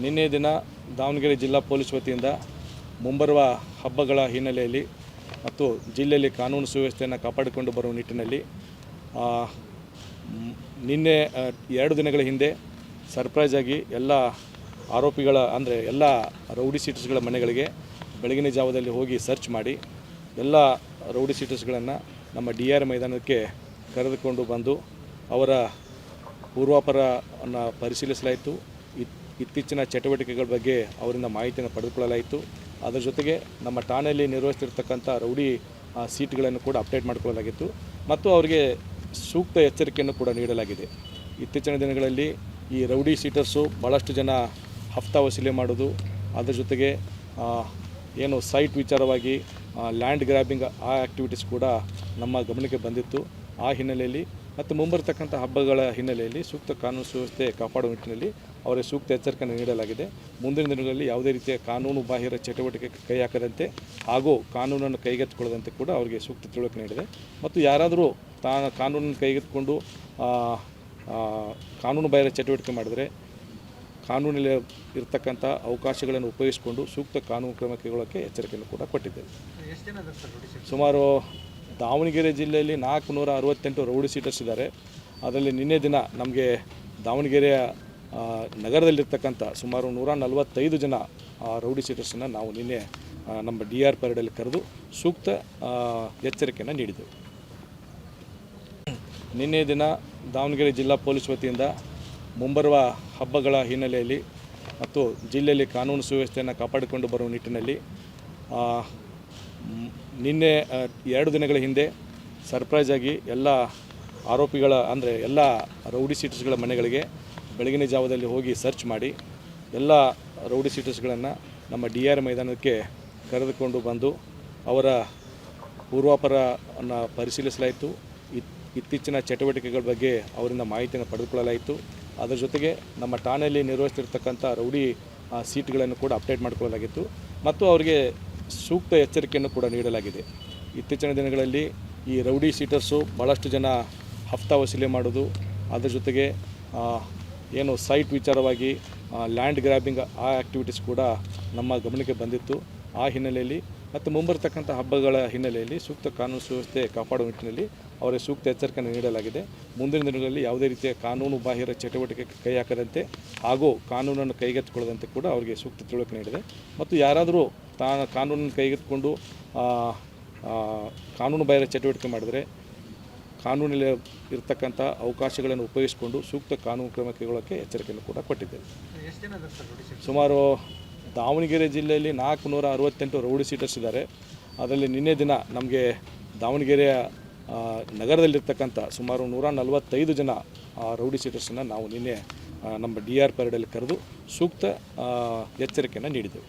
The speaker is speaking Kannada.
ನಿನ್ನೆ ದಿನ ದಾವಣಗೆರೆ ಜಿಲ್ಲಾ ಪೊಲೀಸ್ ವತಿಯಿಂದ ಮುಂಬರುವ ಹಬ್ಬಗಳ ಹಿನ್ನೆಲೆಯಲ್ಲಿ ಮತ್ತು ಜಿಲ್ಲೆಯಲ್ಲಿ ಕಾನೂನು ಸುವ್ಯವಸ್ಥೆಯನ್ನು ಕಾಪಾಡಿಕೊಂಡು ಬರುವ ನಿಟ್ಟಿನಲ್ಲಿ ನಿನ್ನೆ 2 ದಿನಗಳ ಹಿಂದೆ ಸರ್ಪ್ರೈಸ್ ಆಗಿ ಎಲ್ಲ ಆರೋಪಿಗಳ ಅಂದರೆ ಎಲ್ಲ ರೌಡಿ ಶೀಟರ್ಸ್ಗಳ ಮನೆಗಳಿಗೆ ಬೆಳಗಿನ ಜಾವದಲ್ಲಿ ಹೋಗಿ ಸರ್ಚ್ ಮಾಡಿ ಎಲ್ಲ ರೌಡಿ ಶೀಟರ್ಸ್ಗಳನ್ನು ನಮ್ಮ DR ಮೈದಾನಕ್ಕೆ ಕರೆದುಕೊಂಡು ಬಂದು ಅವರ ಪೂರ್ವಾಪರವನ್ನು ಪರಿಶೀಲಿಸಲಾಯಿತು. ಇತ್ತೀಚಿನ ಚಟುವಟಿಕೆಗಳ ಬಗ್ಗೆ ಅವರಿಂದ ಮಾಹಿತಿಯನ್ನು ಪಡೆದುಕೊಳ್ಳಲಾಯಿತು. ಅದರ ಜೊತೆಗೆ ನಮ್ಮ ಠಾಣೆಯಲ್ಲಿ ನಿರ್ವಹಿಸ್ತಿರ್ತಕ್ಕಂಥ ರೌಡಿ ಸೀಟ್ಗಳನ್ನು ಕೂಡ ಅಪ್ಡೇಟ್ ಮಾಡಿಕೊಳ್ಳಲಾಗಿತ್ತು ಮತ್ತು ಅವರಿಗೆ ಸೂಕ್ತ ಎಚ್ಚರಿಕೆಯನ್ನು ಕೂಡ ನೀಡಲಾಗಿದೆ. ಇತ್ತೀಚಿನ ದಿನಗಳಲ್ಲಿ ಈ ರೌಡಿ ಸೀಟರ್ಸು ಭಾಳಷ್ಟು ಜನ ಹಫ್ತಾ ವಸೂಲಿ ಮಾಡೋದು, ಅದರ ಜೊತೆಗೆ ಏನು ಸೈಟ್ ವಿಚಾರವಾಗಿ ಲ್ಯಾಂಡ್ ಗ್ರ್ಯಾಬಿಂಗ್ ಆ್ಯಕ್ಟಿವಿಟೀಸ್ ಕೂಡ ನಮ್ಮ ಗಮನಕ್ಕೆ ಬಂದಿತ್ತು. ಆ ಹಿನ್ನೆಲೆಯಲ್ಲಿ ಮತ್ತು ಮುಂಬರ್ತಕ್ಕಂಥ ಹಬ್ಬಗಳ ಹಿನ್ನೆಲೆಯಲ್ಲಿ ಸೂಕ್ತ ಕಾನೂನು ಸುವ್ಯವಸ್ಥೆ ಕಾಪಾಡುವ ನಿಟ್ಟಿನಲ್ಲಿ ಅವರಿಗೆ ಸೂಕ್ತ ಎಚ್ಚರಿಕೆಯನ್ನು ನೀಡಲಾಗಿದೆ. ಮುಂದಿನ ದಿನಗಳಲ್ಲಿ ಯಾವುದೇ ರೀತಿಯ ಕಾನೂನು ಬಾಹಿರ ಚಟುವಟಿಕೆ ಕೈ ಹಾಕದಂತೆ ಹಾಗೂ ಕಾನೂನನ್ನು ಕೈಗೆತ್ತಿಕೊಳ್ಳದಂತೆ ಕೂಡ ಅವರಿಗೆ ಸೂಕ್ತ ತಿಳುವಳಿಕೆ ನೀಡಿದೆ. ಮತ್ತು ಯಾರಾದರೂ ಕಾನೂನನ್ನು ಕೈಗೆತ್ತಿಕೊಂಡು ಕಾನೂನು ಬಾಹಿರ ಚಟುವಟಿಕೆ ಮಾಡಿದರೆ ಕಾನೂನಲ್ಲಿ ಇರತಕ್ಕಂಥ ಅವಕಾಶಗಳನ್ನು ಉಪಯೋಗಿಸಿಕೊಂಡು ಸೂಕ್ತ ಕಾನೂನು ಕ್ರಮ ಕೈಗೊಳ್ಳೋಕ್ಕೆ ಎಚ್ಚರಿಕೆಯನ್ನು ಕೂಡ ಕೊಟ್ಟಿದ್ದೇವೆ. ಸುಮಾರು ದಾವಣಗೆರೆ ಜಿಲ್ಲೆಯಲ್ಲಿ 468 ರೌಡಿ ಸೀಟರ್ಸ್ ಇದ್ದಾರೆ. ಅದರಲ್ಲಿ ನಿನ್ನೆ ದಿನ ನಮಗೆ ದಾವಣಗೆರೆಯ ನಗರದಲ್ಲಿರ್ತಕ್ಕಂಥ ಸುಮಾರು 145 ಜನ ರೌಡಿ ಸೀಟರ್ಸನ್ನು ನಾವು ನಿನ್ನೆ ನಮ್ಮ DR ಪರೇಡಲ್ಲಿ ಕರೆದು ಸೂಕ್ತ ಎಚ್ಚರಿಕೆಯನ್ನು ನೀಡಿದ್ದೆವು. ನಿನ್ನೆ ದಿನ ದಾವಣಗೆರೆ ಜಿಲ್ಲಾ ಪೊಲೀಸ್ ವತಿಯಿಂದ ಮುಂಬರುವ ಹಬ್ಬಗಳ ಹಿನ್ನೆಲೆಯಲ್ಲಿ ಮತ್ತು ಜಿಲ್ಲೆಯಲ್ಲಿ ಕಾನೂನು ಸುವ್ಯವಸ್ಥೆಯನ್ನು ಕಾಪಾಡಿಕೊಂಡು ಬರುವ ನಿಟ್ಟಿನಲ್ಲಿ ನಿನ್ನೆ 2 ದಿನಗಳ ಹಿಂದೆ ಸರ್ಪ್ರೈಸ್ ಆಗಿ ಎಲ್ಲ ಆರೋಪಿಗಳ ಅಂದರೆ ಎಲ್ಲ ರೌಡಿ ಶೀಟರ್ಸ್ಗಳ ಮನೆಗಳಿಗೆ ಬೆಳಗಿನ ಜಾವದಲ್ಲಿ ಹೋಗಿ ಸರ್ಚ್ ಮಾಡಿ ಎಲ್ಲ ರೌಡಿ ಶೀಟರ್ಸ್ಗಳನ್ನು ನಮ್ಮ DR ಮೈದಾನಕ್ಕೆ ಕರೆದುಕೊಂಡು ಬಂದು ಅವರ ಪೂರ್ವಾಪರವನ್ನು ಪರಿಶೀಲಿಸಲಾಯಿತು. ಇತ್ತೀಚಿನ ಚಟುವಟಿಕೆಗಳ ಬಗ್ಗೆ ಅವರಿಂದ ಮಾಹಿತಿಯನ್ನು ಪಡೆದುಕೊಳ್ಳಲಾಯಿತು. ಅದರ ಜೊತೆಗೆ ನಮ್ಮ ಠಾಣೆಯಲ್ಲಿ ನಿರ್ವಹಿಸ್ತಿರ್ತಕ್ಕಂಥ ರೌಡಿ ಸೀಟ್ಗಳನ್ನು ಕೂಡ ಅಪ್ಡೇಟ್ ಮಾಡಿಕೊಳ್ಳಲಾಗಿತ್ತು ಮತ್ತು ಅವರಿಗೆ ಸೂಕ್ತ ಎಚ್ಚರಿಕೆಯನ್ನು ಕೂಡ ನೀಡಲಾಗಿದೆ. ಇತ್ತೀಚಿನ ದಿನಗಳಲ್ಲಿ ಈ ರೌಡಿ ಸೀಟರ್ಸು ಭಾಳಷ್ಟು ಜನ ಹಫ್ತಾ ವಸೂಲಿ ಮಾಡೋದು, ಅದರ ಜೊತೆಗೆ ಏನು ಸೈಟ್ ವಿಚಾರವಾಗಿ ಲ್ಯಾಂಡ್ ಗ್ರ್ಯಾಬಿಂಗ್ ಆ್ಯಕ್ಟಿವಿಟೀಸ್ ಕೂಡ ನಮ್ಮ ಗಮನಕ್ಕೆ ಬಂದಿತ್ತು. ಆ ಹಿನ್ನೆಲೆಯಲ್ಲಿ ಮತ್ತು ಮುಂಬರ್ತಕ್ಕಂಥ ಹಬ್ಬಗಳ ಹಿನ್ನೆಲೆಯಲ್ಲಿ ಸೂಕ್ತ ಕಾನೂನು ಸುವ್ಯವಸ್ಥೆ ಕಾಪಾಡುವ ನಿಟ್ಟಿನಲ್ಲಿ ಅವರಿಗೆ ಸೂಕ್ತ ಎಚ್ಚರಿಕೆಯನ್ನು ನೀಡಲಾಗಿದೆ. ಮುಂದಿನ ದಿನಗಳಲ್ಲಿ ಯಾವುದೇ ರೀತಿಯ ಕಾನೂನು ಬಾಹಿರ ಚಟುವಟಿಕೆ ಕೈ ಹಾಕದಂತೆ ಹಾಗೂ ಕಾನೂನನ್ನು ಕೈಗೆತ್ತಿಕೊಳ್ಳದಂತೆ ಕೂಡ ಅವರಿಗೆ ಸೂಕ್ತ ತಿಳುವಳಿಕೆ ನೀಡಿದೆ. ಮತ್ತು ಯಾರಾದರೂ ಕಾನೂನನ್ನು ಕೈಗೆತ್ತಿಕೊಂಡು ಕಾನೂನು ಬಾಹಿರ ಚಟುವಟಿಕೆ ಮಾಡಿದರೆ ಕಾನೂನಲ್ಲಿ ಇರತಕ್ಕಂಥ ಅವಕಾಶಗಳನ್ನು ಉಪಯೋಗಿಸಿಕೊಂಡು ಸೂಕ್ತ ಕಾನೂನು ಕ್ರಮ ಕೈಗೊಳ್ಳೋಕ್ಕೆ ಎಚ್ಚರಿಕೆಯನ್ನು ಕೂಡ ಕೊಟ್ಟಿದ್ದೇವೆ. ಸುಮಾರು ದಾವಣಗೆರೆ ಜಿಲ್ಲೆಯಲ್ಲಿ 468 ರೌಡಿ ಸೀಟರ್ಸ್ ಇದ್ದಾರೆ. ಅದರಲ್ಲಿ ನಿನ್ನೆ ದಿನ ನಮಗೆ ದಾವಣಗೆರೆಯ ನಗರದಲ್ಲಿರ್ತಕ್ಕಂಥ ಸುಮಾರು 145 ಜನ ರೌಡಿ ಸೀಟರ್ಸನ್ನು ನಾವು ನಿನ್ನೆ ನಮ್ಮ DR ಪರೇಡಲ್ಲಿ ಕರೆದು ಸೂಕ್ತ ಎಚ್ಚರಿಕೆಯನ್ನು ನೀಡಿದ್ದೆವು.